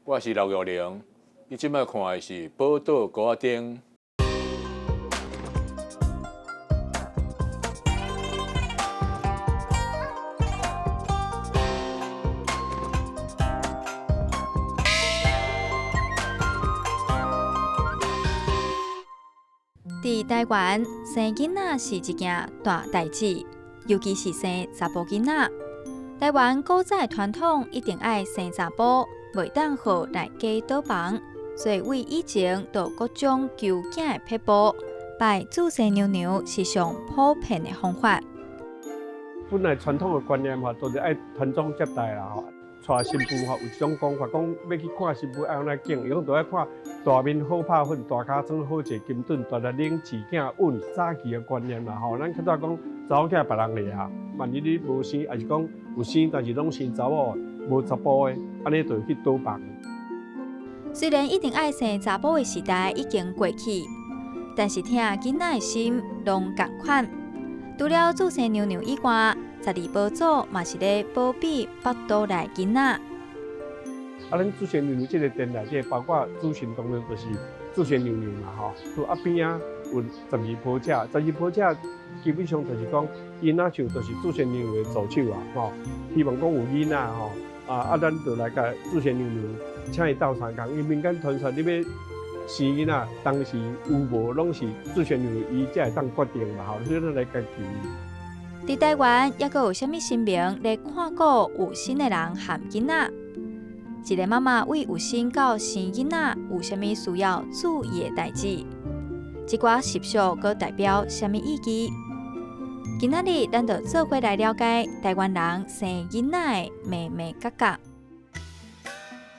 我是刘玉玲，你即摆看的是《宝岛歌仔灯》。伫台湾，生囡仔是一件大代志，尤其是生查甫囡仔。台湾古早传统一定爱生查甫，袂当互来家倒房，所以为以前到各种求囝的撇步，拜祖先娘娘是上普遍的方法。本来传统的观念都是爱传宗接代啦娶新妇有一种讲法，讲要去看新妇爱安怎敬，伊讲都爱看大面好拍粉，大家装好一个金盾，大力领饲囝稳。早期的观念啦咱较早讲查某囝别人的啊，万一你无生，还是讲有生，但是拢生查某，无查甫的，安尼就去倒房。虽然一定爱生查甫的时代已经过去，但是听囡仔的心拢同款。除了祖先娘娘以外，12宝祖嘛是咧保庇北岛内囡仔。咱祖先娘娘这个殿内底，包括主神当然就是祖先娘娘嘛就边啊有12婆姐，12婆姐基本上就是讲囡仔像就是祖先娘娘的助手希望讲有囡仔咱就来甲祖先娘娘请伊斗相共，因民间传说你要生囡仔，当时有无拢是祖先娘娘伊才会当决定嘛所以咱来家求。伫台湾，抑阁有啥物神明咧看顾有心的人含囡仔？一个妈妈为有心到生囡仔有啥物需要注意的代志？这寡习俗佫代表啥物意义？今仔日咱就做伙来了解台湾人生囡仔的眉眉角角。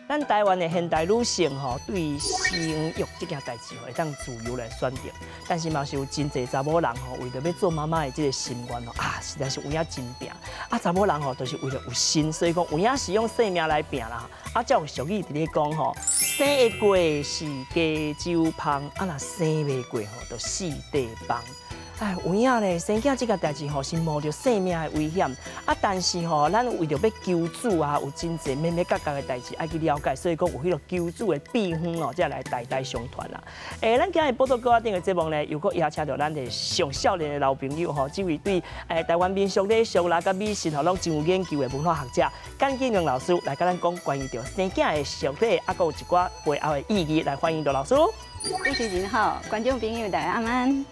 咱台湾的现代女性对生育这件代志会当自由来选择，但是嘛是有真侪查某人为着要做妈妈的这个心愿实在是有影真拼。查某人就是为了有心，所以讲有影是用性命来拼啦。才有俗语伫咧讲生会过是加酒芳，若生袂过就四地帮。有影咧，生囝这个代志是冒着性命的危险但是咱为着要求助有真侪咩咩角角的代志爱去了解，所以讲有迄个求助的秘方才来代代相传啦。咱今日报道歌仔顶的节目呢，又搁邀请到咱的上少年的老朋友这位对台湾民俗礼俗啦、甲美食拢真有研究的文化学者简景良老师来甲咱讲关于着生囝的俗礼，搁有一寡背后的意义，来欢迎到老师。主持人好，观众朋友大家安。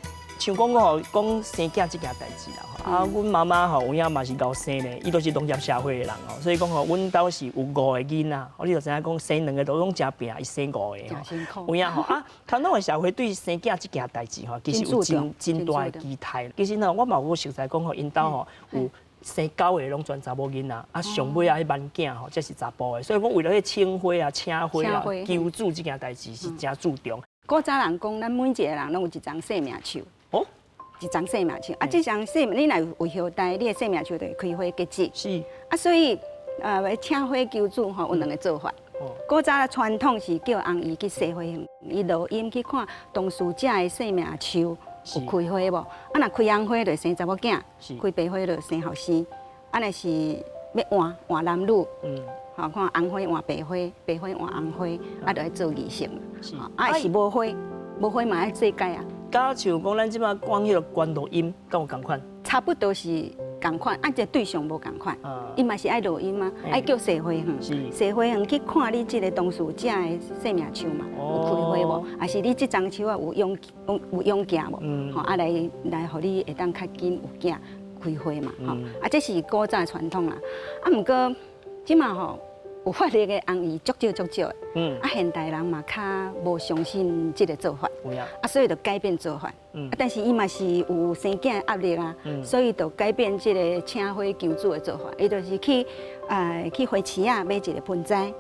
像讲讲生囝这件代志啦阮妈妈有影嘛是够生的，伊都是农业社会的人所以讲阮兜是有5个囡仔你就知影讲生2个都拢真拼，伊生5个有影传统的社会对生囝这件代志其实有真大的期待。其实我嘛有熟悉讲因兜有生9个拢全查某囡仔上尾迄万囝这是查甫的，所以讲为了迄请花请花求助这件代志是真注重。古早人讲，咱每一个人拢有一张生命树。一张生命树这张生命，你若有后代，你的生命树就会开花结籽。是所以要请花求助有2个做法。古早的传统是叫翁姨去西花园，伊落阴去看当事者的生命树有开花无？若开红花就生查某囝，开白花就生后生。若是要换男女，看红花换白花，白花换红花，就要做仪式嘛。是无花，无花嘛要做解假像讲咱即摆讲迄个关录音，敢有共款？差不多是共款，这对象无共款。伊嘛是爱录音嘛，爱叫西花园，西花园去看你这个当事者的生命树嘛，有开花无？还是你这张树有养囝无？来，互你会当较紧有囝开花嘛？这是古早传统啦。毋过即马有法律的翁姨足少的，现代人嘛较无相信这个做法，所以就改变做法。但是伊嘛是有生囝的压力啦，所以就改变这个请花求助的做法，伊就是去花市买一个盆栽，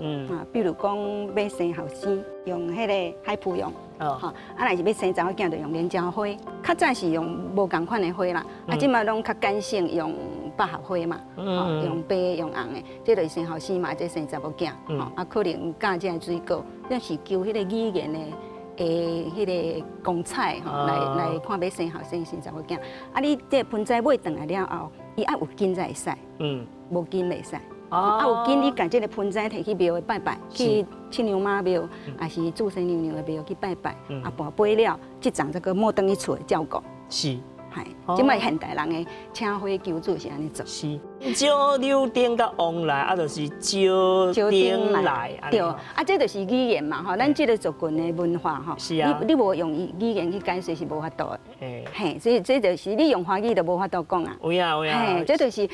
比如讲要生后生，用迄个海浦用，若是要生查某囝，就用莲椒花。较早是用无共款的花啦，即马拢较简性用百合花嘛，用白用红的，这就是生后生嘛，这生查某囝，可能加这个水果，那是求迄个语言的。迄个光彩来看要生后生查某囝。你这盆栽买回来了后，伊爱有根才会使，无根袂使。有紧你把这个盆栽摕去庙的拜拜，去七娘妈庙，还是祝生娘娘的庙去拜拜，跋杯了，这阵再个莫等去厝的照顾。是。系，即摆现代人的请花求主是安尼做。是，招柳丁甲旺来，啊，就是招丁来。对，啊，这就是语言嘛，吼，咱这个族群的文化，吼，是啊，你无用语言去解释是无法度的。嘿，所以这就是你用华语都无法度讲啊。有啊有啊。嘿，这就是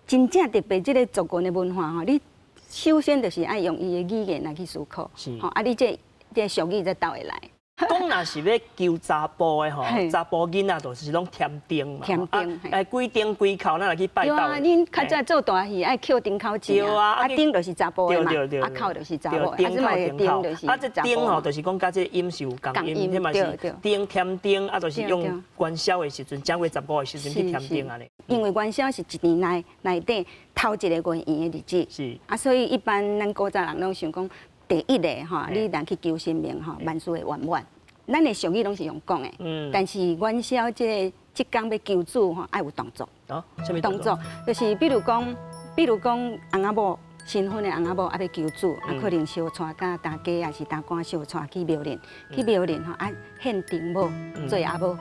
真正特别这个族群的文化吼，你首先就是爱用伊的语言来去思考，吼，啊，你这俗语才倒会来。讲若是要求查甫的吼，查甫囡仔就是拢添丁嘛，添丁，几丁几口，咱来去拜倒。对啊，恁较早做大戏爱扣丁口钱啊，丁就是查甫的嘛，啊口就是查某，丁口丁就是啊，这丁吼就是讲甲这音是有共音，迄嘛是丁添丁，啊，就是用元宵的时阵，正月15的时阵去添丁安尼。因为元宵是一年内底头一个月圆的日子，是啊，所以一般咱古早人拢想讲。第一个吼，你若去求神明吼，万事会圆满。咱的俗语拢是用讲的，但是元宵即天要求主吼，爱有动作。哦，什么动作？就是比如讲翁仔某新婚的翁仔某爱要求主，啊可能烧带甲大家还是大官烧带去庙里，去庙里吼爱献丁某做阿某。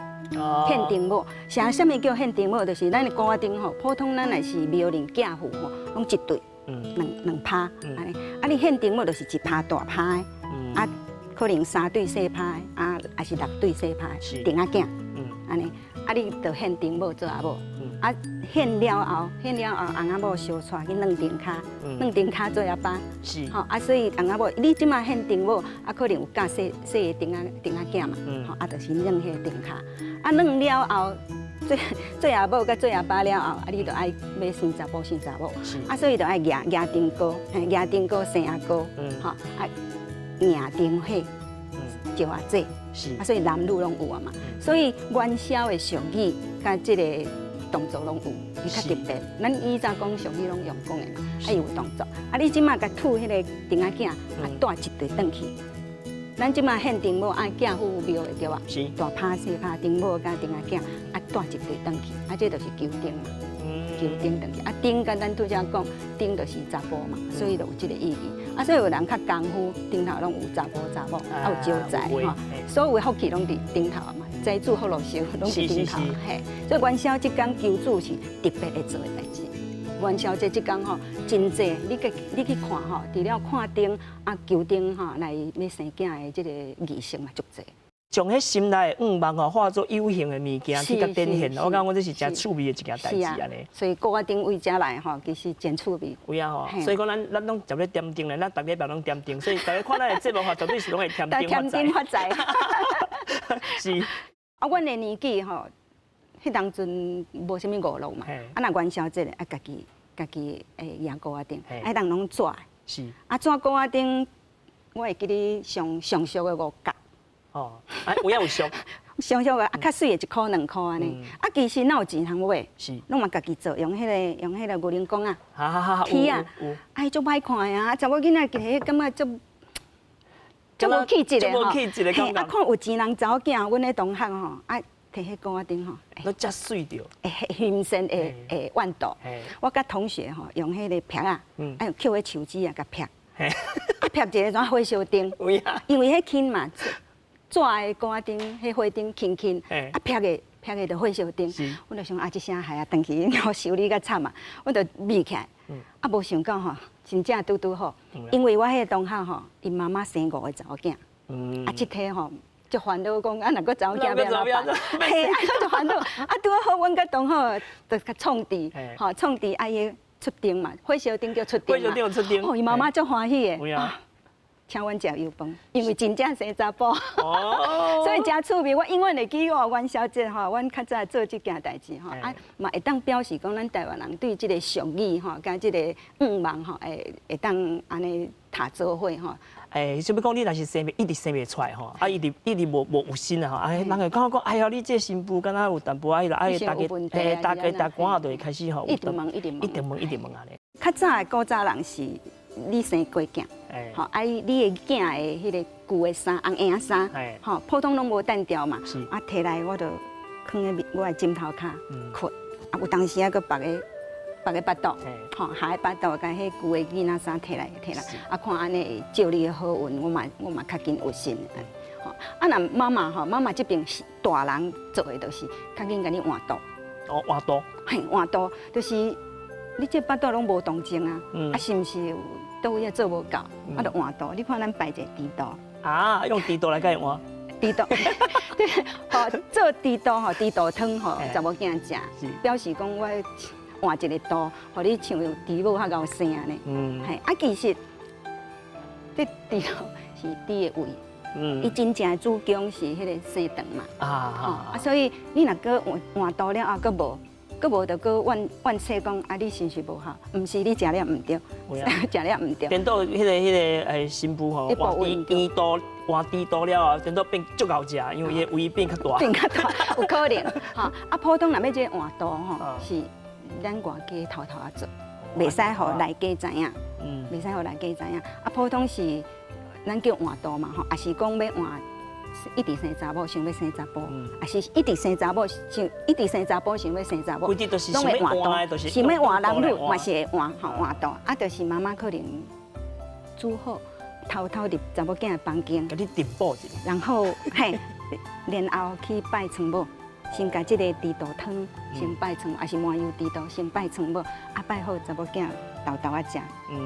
献丁某，啥物叫献丁某？就是咱的古仔丁吼，普通咱若是庙里嫁妇吼，拢一对。两拍，安尼，啊，你献丁某就是一拍大拍，啊，可能3对小拍，啊，还是6对小拍，丁仔囝，安尼，啊，你就献丁某做阿某，啊，献了后，翁仔某烧带去软丁骹做阿爸，是，吼，啊，所以翁仔某，你即马献丁某，啊，可能有教细的丁仔囝嘛，吼，啊，就是软迄个丁骹，啊，软了后。做阿母甲做阿爸了后，啊，你就爱要生查甫生查某，啊，所以就爱牙丁糕，牙丁糕生阿糕，吼，啊，牙丁血，招阿姐，啊，所以男女拢有啊嘛，所以元宵的俗语甲这个动作拢有，伊较特别。咱以前讲俗语拢用讲的嘛，啊有动作，啊，你即马甲吐迄个丁仔囝，啊带一对转去。咱即马献丁某爱嫁妇庙的对吧？是。大拍小拍丁某甲丁仔囝，啊带一对转去，啊这就是求丁嘛。求丁转去，啊丁甲咱拄则讲，丁就是查甫嘛，所以就有这个意义。啊，所以有人较功夫，顶头拢有查甫，啊有招财吼，所有的福气拢伫顶头嘛，财主福禄寿拢伫顶头，嘿。所以元宵这天求主是特别会做的代志。元宵节这天吼，真济，你去看吼，除了看丁啊求丁吼来要生囝的这个仪式嘛，足济。将迄心内的愿望吼化作有形的物件去甲展现，我感觉这是真趣味的一件代志安尼。所以古仔丁为遮来吼，其实真趣味。有啊吼，所以讲咱拢绝对点丁咧，咱逐礼拜拢点丁，所以大家看咱的节目吼，绝对是拢会添丁发财。是。啊，阮的年纪吼。迄当阵无啥物娱乐嘛，啊若元宵节啊，家己养古仔丁，啊当拢纸的，是啊纸古仔丁，我会记你上俗的5角，哦，有俗，上俗的啊较水的1块2块安尼，啊其实哪有钱通买，是拢嘛家己做，用迄个牛铃公啊，起啊，哎足歹看的啊，查某囡仔摕感觉足无气质的吼，嘿啊看有钱人查某囝，阮咧同学吼啊。摕迄古仔丁吼，都遮水着，新鲜的豌豆。我甲同学吼用迄个劈啊，哎捡迄树枝啊，甲劈，啊劈一个怎火烧丁，因为迄轻嘛，纸的古仔丁，迄火丁轻，啊劈个就火烧丁。我就想啊，这声害啊，回去我修理甲惨嘛，我就眯起来，啊无想到吼，真正拄好，因为我迄个同学吼，因妈妈生5个查某囝，啊即体吼。就烦恼讲啊，若个查某囝要哪办？嘿，啊，就烦恼啊，拄好，阮甲同学就甲创治，吼，创治啊伊出丁嘛，火烧丁叫出丁嘛。火烧丁有出丁。哦，伊妈妈足欢喜的，请阮食油饭，因为真正生查甫。哦。所以真趣味，我永远会记我元宵节吼，阮较早做即件代志吼，啊嘛会当表示讲咱台湾人对即个俗语吼，甲即个愿望吼，会当安尼踏做伙吼。想要讲你若是一直生袂出来吼，啊一直无有心啊吼，人会感觉讲，哎呀，你这新妇敢若有淡薄仔大家大官就会开始吼，一直问安尼。较早的古早人是你生过囝，吼，啊你的囝的迄个旧的衫、红颜衫，吼，普通拢无单调嘛，啊摕来我就放在我的枕头骹困，啊有当时啊个别个别个巴肚，吼，下个巴肚，甲迄旧的囡仔衫摕来，啊，看安尼会照你的好运，我嘛较紧有心。吼，啊，那妈妈这边是大人做的，就是较紧甲你换肚。哦，换肚。嘿，换肚就是你这巴肚拢无动静啊，啊，是毋是有倒位做无够，啊，就换肚。你看咱摆一个猪肚。啊，用猪肚来甲伊换。猪肚，对，吼，做猪肚吼，猪肚汤吼，查某囝食，表示讲我换一个肚，互你像猪母较高生安尼。嘿，啊，其实这猪肚是猪的胃，伊真正的主攻是迄个生肠嘛。啊，所以你若搁换肚了后，搁无就搁怨说讲啊，你是毋是无好？毋是你食了毋对，食了毋对。等到迄个新妇吼，换猪肚了后，等到变足够食，因为伊胃变较大。变较大，有可能。哈，啊，普通若要这换肚吼，是咱外家偷偷啊做，袂使互内家知影。袂使互内家知影。啊，普通是咱叫换肚嘛吼，也是讲要换。一直生查某，想要生查甫，还是一直生查某，想要生查某，规直都是想要换的，想要换男女嘛是会换吼换肚，啊，就是妈妈可能煮好，偷偷入查某囝的房间，甲你填补一下，然后嘿，然后去拜床母，先甲这个猪肚汤先拜床，还是麻油猪肚先拜床母，啊拜好查某囝豆豆啊食，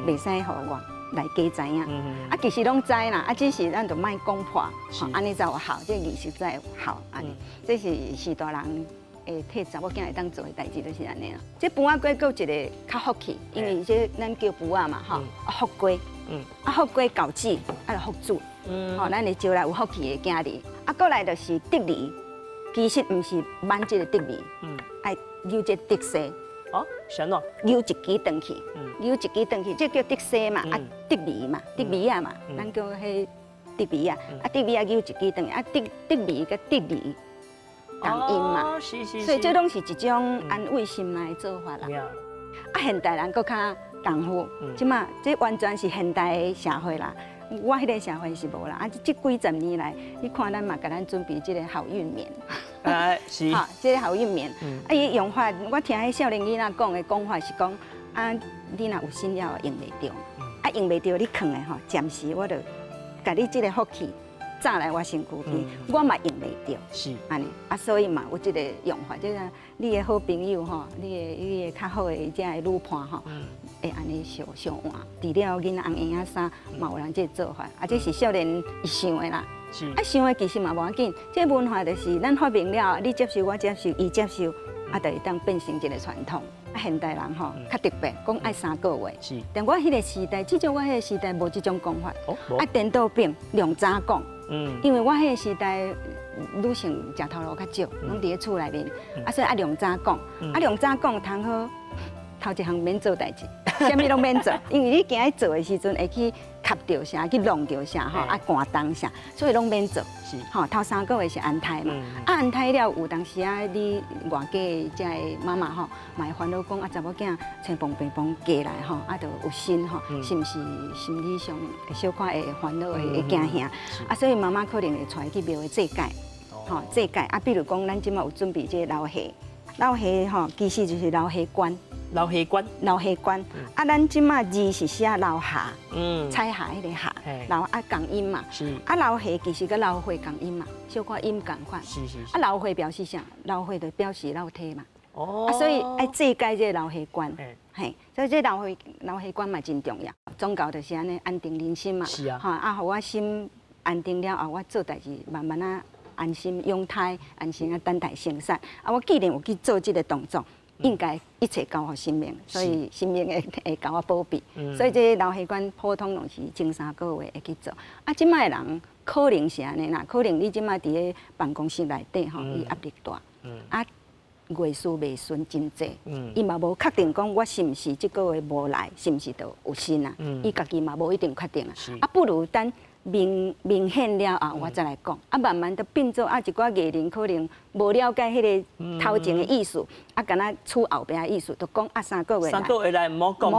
袂使互我。来家知影，啊，其实拢知啦，啊，只是咱就莫讲破，安尼才有效，这仪式才有效，安尼，这是大人会替查某囝会当做的代志，就是安尼啦。这饭仔粿有一个较福气，因为这咱叫饭仔嘛，吼，福粿，啊，福粿枸杞，啊，就福主，吼，咱会招来有福气的囝儿，啊，过来就是得利，其实毋是挽这个得利，爱留这得势。哦，是安怎？留一支转去，留一支转去，这叫得势嘛，啊得米嘛，得米啊嘛，咱叫迄得米啊，啊得米啊留一支转去，啊得米甲得米同音嘛，所以这拢是一种安慰心内的做法啦。啊，现代人搁较功夫，即马这完全是现代的社会啦。我迄个社会是无啦，啊，这几十年来，你看咱嘛，给咱准备这个好运棉，是，哈，这个好运棉，啊，伊用法，我听迄少年囡仔讲的讲法是讲，啊，你若有心了用袂着，啊，用袂着你藏的吼，暂时我就，甲你这个福气，早来我身躯边，我嘛用袂着，是，安尼，啊，所以嘛有这个用法，即个你的好朋友吼，你的较好的这个女伴吼。会安尼相换，除了囡仔红衣仔衫，嘛有人这做法，啊，这是少年伊想的啦。是。啊，想的其实嘛无要紧，这文化就是咱发明了，你接受我接受，伊接受，啊，就会当变成一个传统。啊，现代人吼较特别，讲爱3个月。是。但我迄个时代，至少我迄个时代无这种讲法。哦。啊，颠倒变，量早讲。因为我迄个时代，女性食头路较少，拢伫咧厝内面，啊，所以量早讲，啊，量早讲，通好。头一项免做代志，啥物拢免做，因为你今日做的时阵会去吸着啥，去弄着啥吼，啊寒冻啥，所以拢免做。是，吼头3个月是安胎嘛，啊安胎了有当时啊，你外家的这妈妈吼，嘛会烦恼讲啊查某囝青蹦白蹦嫁来吼，啊就有心吼，是毋是心理上小可会烦恼会惊吓，啊所以妈妈可能会带去庙的祭改，吼祭改啊，比如讲咱即马有准备这老虾，老虾吼其实就是老虾关。老虾关，啊，咱即马字是写老虾，菜下迄个下，老啊共音嘛，啊老虾其实跟老花共音嘛，小可音共款，啊老花表示啥？老花就表示老体嘛，啊所以爱祭改这老虾关，嘿，所以这老虾关嘛真重要，宗教就是安尼安定人心嘛，哈啊，互我心安定了后，我做代志慢慢啊安心养胎，安心啊等待生产，啊我既然有去做这个动作。应该一切交予生命，所以生命会交我保庇。所以这老血管普通拢是前3个月会去做。啊，即摆人可能是安尼啦，可能你即摆伫咧办公室内底吼，伊压力大，啊月事未顺真济，伊嘛无确定讲我是毋是即个月无来，是毋是就有心啊？伊家己嘛无一定确定啊。啊，不如等。明显了后，我再来讲，啊，慢慢就变做啊，一寡艺人可能无了解迄个头前的意思，啊，敢若厝后边的意思，就讲啊3个月来，3个月来唔好讲，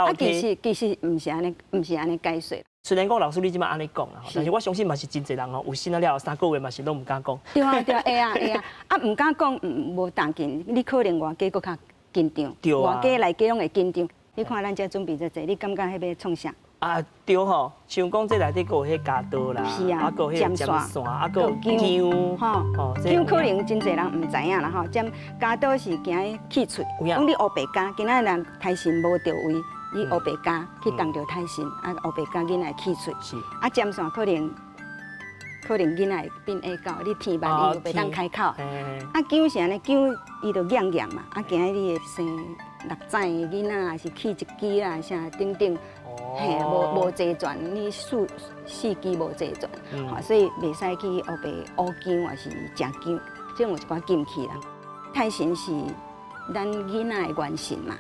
啊，其实毋是安尼解说。虽然讲老师你即摆安尼讲啊，但是我相信嘛是真侪人吼，有心了了3个月嘛是拢唔敢讲。对啊，会啊，啊唔敢讲，无当紧，你可能外加搁较紧张，外家内家拢会紧张。你看咱遮准备这济，你感觉迄要创啥？啊，对吼，像讲这内底佫有迄加刀啦，是啊，佫有迄尖线，佫有姜，吼，姜可能真侪人唔知影啦吼，尖加刀是惊去喙，讲你乌白加，今仔人胎神无到位，你乌白加去当着胎神，啊乌白加囡仔去喙，啊尖线可能囡仔会变下到，你天慢伊就袂当开口，啊姜是安尼，姜伊就痒痒嘛，啊今日你会生6歳的囡仔，还是起一支啦，啥等等。嘿，无齐全，你4支无齐全，吼，所以袂使去乌白乌姜还是食姜，这种有一寡禁忌啦。胎神是咱囡仔的元神嘛，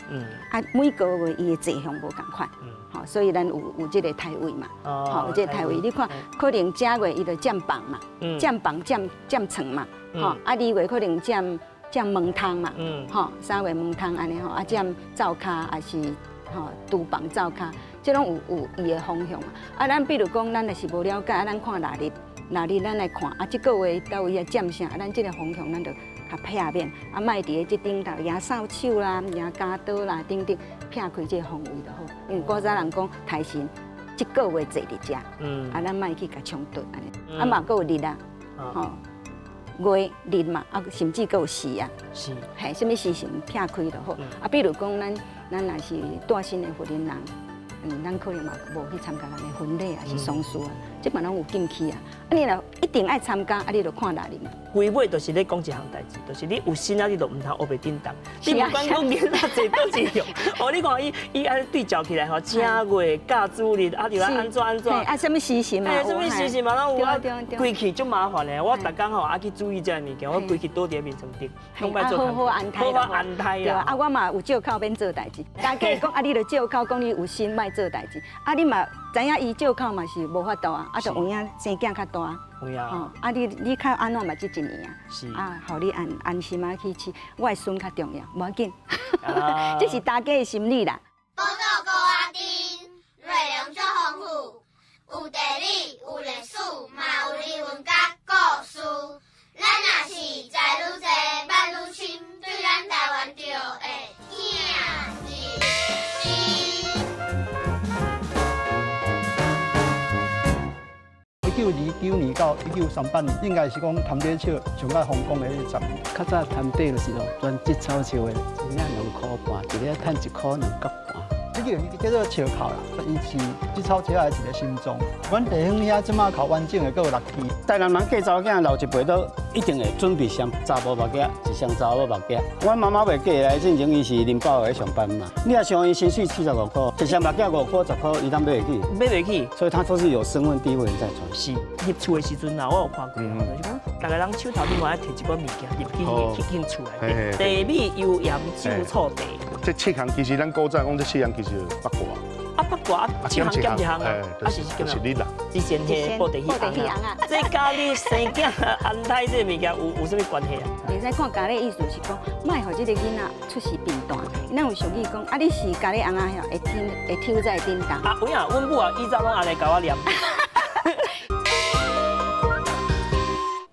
啊，每个月伊的坐向无共款，吼，所以咱有这个胎位嘛，吼，有这个胎位，你看可能正月伊就占房嘛，占房占床嘛，吼，啊2月可能占门窗嘛，吼，3月门窗安尼吼，啊占灶骹还是吼厨房灶骹。即拢有伊的方向啊！咱比如讲，咱若是无了解，啊，咱看历日咱来看啊，即个月到位啊占啥，咱即个方向咱就较撇面，啊，莫伫咧即顶头举扫帚啦、举加刀啦，等等撇开即个方位就好。因为古早人讲台神即个月坐伫遮，啊，咱莫去甲冲突安尼，啊嘛，佫有日啊，吼，月日嘛，啊，甚至佫有时啊，是，嘿，什么时辰撇开就好。啊，比如讲咱若是带新的福人人。咱可能嘛无去参加人的婚礼啊，是丧事啊，即嘛拢有禁忌啊。啊，你若一定爱参加，啊，你就看历日嘛。规尾就是咧讲一项代志，就是你有心啊，你就唔通乌白叮当。你不管讲囡仔坐倒一样，哦，你看伊安尼对照起来吼，正月嫁主日啊，就安怎？啊，什么时辰嘛？什么时辰嘛？咱有啊，规气足麻烦咧。我逐工吼啊去注意这物件，我规气倒伫面床顶，拢摆做好安胎啦。啊，我嘛有借口免做代志。家己讲啊，你就借口讲你有心莫做代志。啊，你嘛知影伊借口嘛是无法度啊，啊，就有影生囝较大。有啊。吼，啊，你较安怎嘛即1年啊？是。啊，互你安心啊去饲，我的孙较重要，无要紧。这是大家的心理啦。报道高阿丁，内容足丰富，有地理，有历史，嘛有人文甲故事。咱若是知愈济，捌愈深，对咱台湾就会疼入心。1929年到1938年，应该是讲潭底树上较风光的迄10年。较早潭底就是专植草树的，一领2块半，一个赚1块2角半。这个叫做树靠啦，伊是植草车的一个心脏。阮地方遐即马靠完整的，佫有6支。台南人嫁查某囝，老一辈都一定会准备双查某目镜，一双查某目镜。阮妈妈未嫁来进前，伊是林宝的上班嘛。你若想伊薪水75块，一双目镜5块10块，伊当买得起。买得起，所以他都是有身份地位人在传。是入厝的时阵啊，我有看过，就是讲大家人手头顶爱摕一罐物件入去厝内，地米、油盐、酒、醋茶。这7项其实咱古早讲这4项其实八卦。啊，八卦7项减1项啊，啊是你啦。之前迄布袋戏啊，这甲你生囝安胎这物件有什么关系啊？袂使看家里意思是讲，莫互这个囡仔出事病大。咱有俗语讲，啊你是家里翁仔晓，会抽在叮当。啊，有影，阮母啊，以前拢安尼教我念。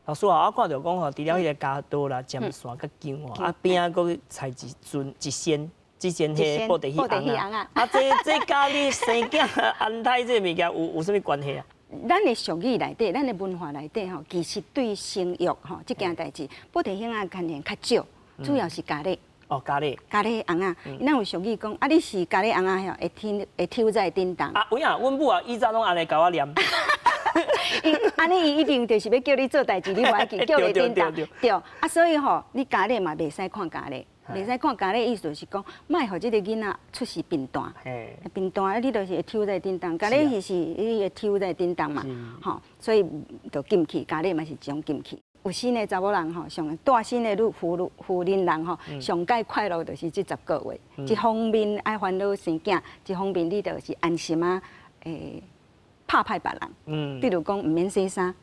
老师啊，我看到讲吼，除了迄个加刀啦、尖线、甲姜哦，啊边啊佫采一仙。之前迄布袋戏翁啊，啊这甲你生囝安胎这物件有什么关系啊？咱的俗语内底，咱的文化内底吼，其实对生育吼这件代志，布袋戏翁概念较少，主要是家里。哦，家里翁仔，咱有俗语讲，啊你是家里翁仔晓，会抽在叮当。啊有影，阮母啊以前拢安尼教我念。安尼伊一定就是要叫你做代志，你袂记叫你叮当。对，啊所以吼，你家里嘛袂使看家里。袂使看家里意思就是讲，莫互即个囡仔出事病大，病大你就是会抽在叮当，家里是伊会抽在叮当嘛，吼，所以就禁忌，家里嘛是一种禁忌。有新的查某人吼，上带新的妇人人吼，上介快乐就是这10个月，一方面爱烦恼生囝，一方面你就是安心啊，拍别人，比如讲毋免洗衫。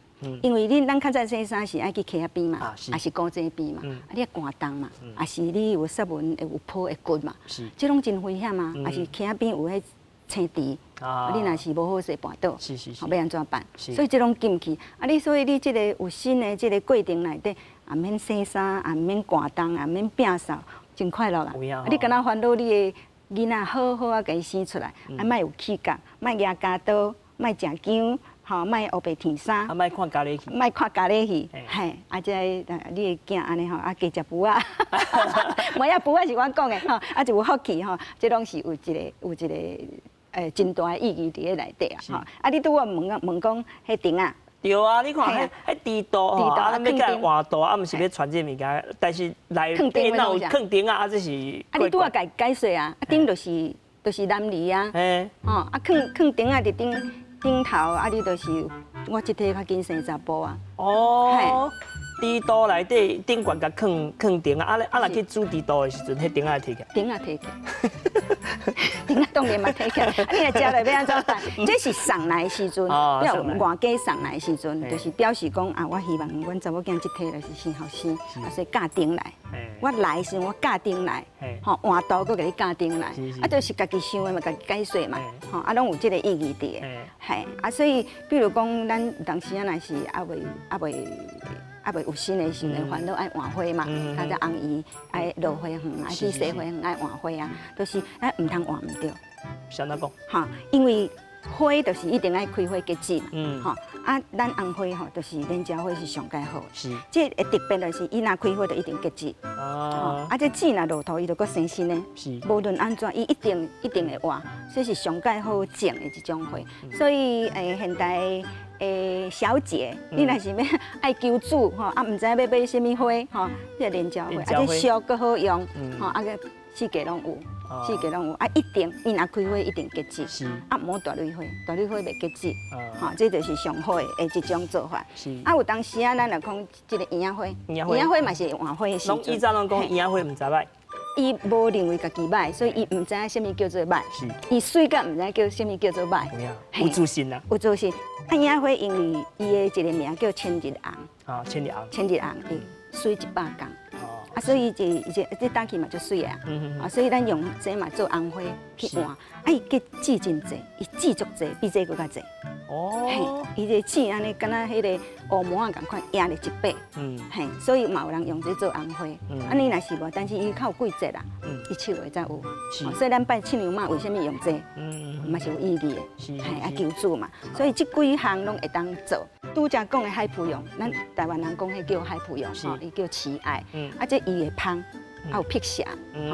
因为咱较早洗衫是爱去溪仔边嘛，也是古井边嘛，啊你寒冬嘛，也是你有湿蚊会有泡会骨嘛，这拢真危险啊！也是溪仔边有迄青池，你若是无好势绊倒，要安怎办？所以这种禁忌，啊所以你这个有新的这个过程内底，也免洗衫，也免寒冬，也免摒扫，真快乐啦。有影你敢若烦恼你的囡仔好好啊，甲伊生出来，莫有气角，莫举家刀，莫食姜，吼，莫黑白甜衫，莫看咖喱戏，莫看咖喱戏，嘿，啊，即你的囝安尼吼，啊，加食补啊，每啊补啊是阮讲的吼，啊，就有福气吼，这拢是有一个真大的意义伫咧内底啊，吼，啊，你拄我问讲迄顶啊。对啊，你看迄地道吼，啊，咱要甲换道，啊，毋是要传这物件，但是内底哪有坑顶啊，啊，这是。啊，你拄啊甲解说啊，啊，顶就是南梨啊，吼，啊，坑顶啊，伫顶头，啊，你就是我即体较紧生查甫啊。哦。地道内底顶悬甲坑顶啊，啊若去煮地道的时阵，迄顶啊摕起来。顶啊摕起来，顶啊当然嘛摕起来。啊，你若食落要安怎办？这是送来的时阵，要外家送来的时阵，就是表示讲啊，我希望阮查某囝即体就是先后生，啊，所以架顶来。我来时我架顶来，吼换刀搁甲你架顶来，啊，就是家己想的嘛，家己解说嘛，吼，啊，拢有即个意义伫的，嘿，啊，所以比如讲，咱有当时啊，若是未有新的时阵，烦恼爱换花嘛，啊，只红叶爱落花园，爱去洗花园爱换花啊，都是咱唔通换唔着。谁哪讲？哈，因为花就是一定爱开花结籽嘛，哈，啊，咱红花吼，就是莲椒花是上介好。是。这会特别就是伊若开花就一定结籽。啊。啊，这籽若落土，伊就搁生新的。是。无论安怎，伊一定会活，所以是上介好种的一种花。所以现代。小姐，你若是要爱求煮吼，啊，唔知要买什么花吼，这莲椒花，啊，这俗搁好用，吼，啊个四季拢有，四季拢有，啊，一定伊若开花一定结籽，是，啊，无大蕊花，大蕊花袂结籽，吼，这就是上好的一种做法。是，啊，有当时啊，咱来讲这个鸳鸯花，鸳鸯花嘛是换花的时阵。拢以前拢讲鸳鸯花唔知歹。伊无认为家己歹，所以伊唔知影什么叫做歹。是。伊水甲唔知叫什么叫做歹。有自信啊。有自信。啊，鸳鸯花因为伊的一个名叫千日红。啊，千日红。千日红，伊水100工。哦。啊，所以这打起嘛就水啊。啊，所以咱用这嘛做红花去换，啊，伊结籽真济，伊籽足济，比这个较济。哦。嘿，伊这籽安尼，敢若迄个乌毛啊，共款压了1倍。嘿，所以嘛有人用这做红花。啊，你若是无，但是伊较有季节啦。伊7月才有。是。所以咱拜七娘妈为什么用这？嘛是有意义的。是。嘿，啊求助嘛，所以这几项拢会当做。拄则讲的海芙蓉，咱台湾人讲迄叫海芙蓉，吼，伊叫慈爱。啊，这伊会芳。啊有辟邪，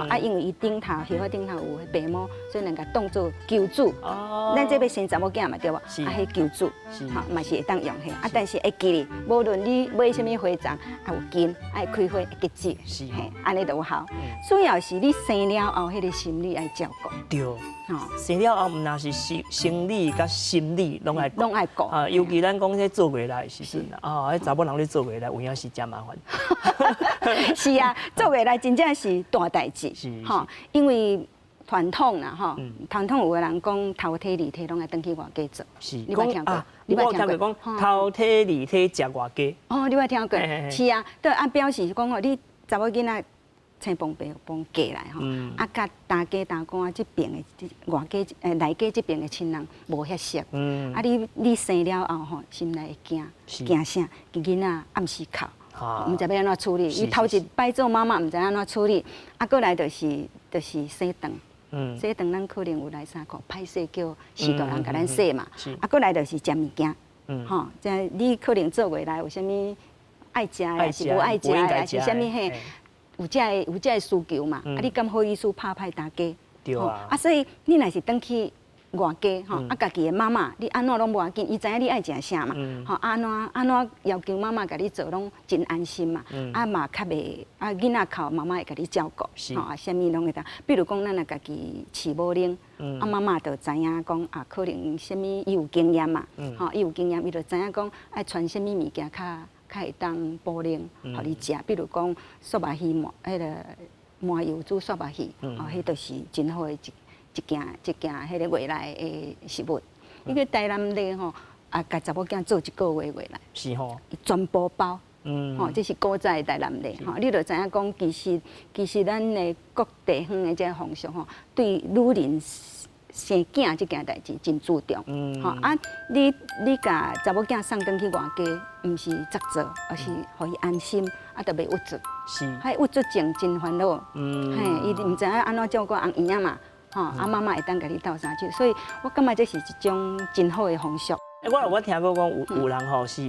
啊因为伊顶头叶花顶头有白毛，所以人家当做救主。哦。咱这要生查某囝嘛对无？啊，迄救主，哈，嘛是会当用迄。啊，但是会记哩，无论你买什么花丛，啊有根，爱开花会结籽，是嘿，安尼就有效。主要是你生了后，迄个心理爱照顾。对。生了后，毋但是生理甲心理拢爱顾。啊，尤其咱讲迄做未来的时阵啊，迄查某人咧做未来，有影是真麻烦。是啊，做未来真正是大代志，吼，因为传统啦，吼，传统有个人讲头体二体拢爱登去外家做，是，你捌听过？你捌听过讲头体二体食外家？哦，你捌听过？是啊，对啊，表示讲哦，你查某囡仔。青帮白帮嫁来吼，啊，甲大家大官这边的外家内家这边的亲人无遐熟，啊，你生了后吼，心内会惊啥？囡仔暗时哭，毋知要安怎处理。伊头一摆做妈妈，毋知安怎处理。啊，过来就是洗肠，洗肠咱可能有来3块，歹势叫许大人甲咱洗嘛。啊，过来就是食物件，吼，即你可能做未来有啥物爱食的，是无爱食的，还是啥物嘿？有这个需求嘛？啊，你敢好意思拍歹大家？对啊。啊，所以你若是转去外家吼，啊，家己的妈妈，你安怎拢无要紧，伊知影你爱食啥嘛？吼，安怎要求妈妈甲你做，拢真安心嘛。啊嘛，较袂啊，囡仔哭，妈妈会甲你照顾。吼，啊，啥物拢会当。比如讲，咱若家己饲无奶，啊，妈妈就知影讲啊，可能啥物伊有经验嘛。吼，伊有经验，伊就知影讲爱传啥物物件较会当补能，互你食。比如讲蒜肉鱼麻，迄个麻油煮蒜肉鱼，哦，迄就是真好的一件迄个未来的食物。伊个台南咧吼，啊，甲查某囝做1个月未来，是吼，全部包。吼，这是古早的台南咧，吼，你就知影讲，其实咱的各地方的这个风俗吼，对女人生囝这件代志真注重。吼啊，你甲查某囝送转去外家，毋是责责，而是互伊安心，啊，特别郁卒。是。迄郁卒症真烦恼。嘿，伊毋知影安怎照顾红婴仔嘛，吼，啊妈妈会当甲你斗相处，所以我感觉这是一种真好的风俗。我听过讲有人吼是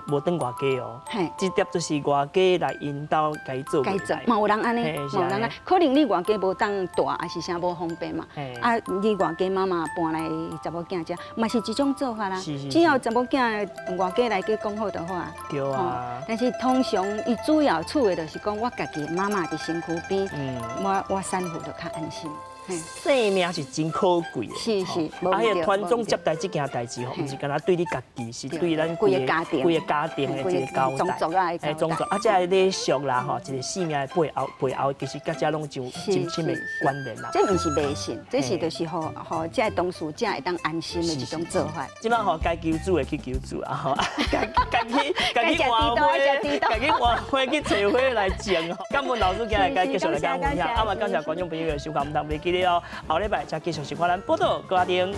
无登外家哦，直接就是外家来引导该做。该做，嘛有人安尼，嘛有人安，可能你外家无当大，还是啥无方便嘛。啊，你外家妈妈搬来查某囝遮，嘛是一种做法啦。只要查某囝外家来去讲好就好啊。对啊。但是通常伊主要处的就是讲我家己妈妈伫身躯边，我产妇就较安心。生命是真可贵的，是，啊，迄个传宗接代这件代志吼，毋是干那对你家己，是对咱规个家庭的一个交代，种族啊，这礼俗啦吼，一个生命的背后，其实甲这拢有真深的关联啦。这毋是迷信，这是就是互这当事者会当安心的一种做法。即摆吼该求助的去求助啊，吼，该去换花去找花来种吼。感恩老师今日该继续来讲分享，啊嘛感谢观众朋友的收看，唔通袂记得哦。后礼拜再继续收看咱报道高阿丁。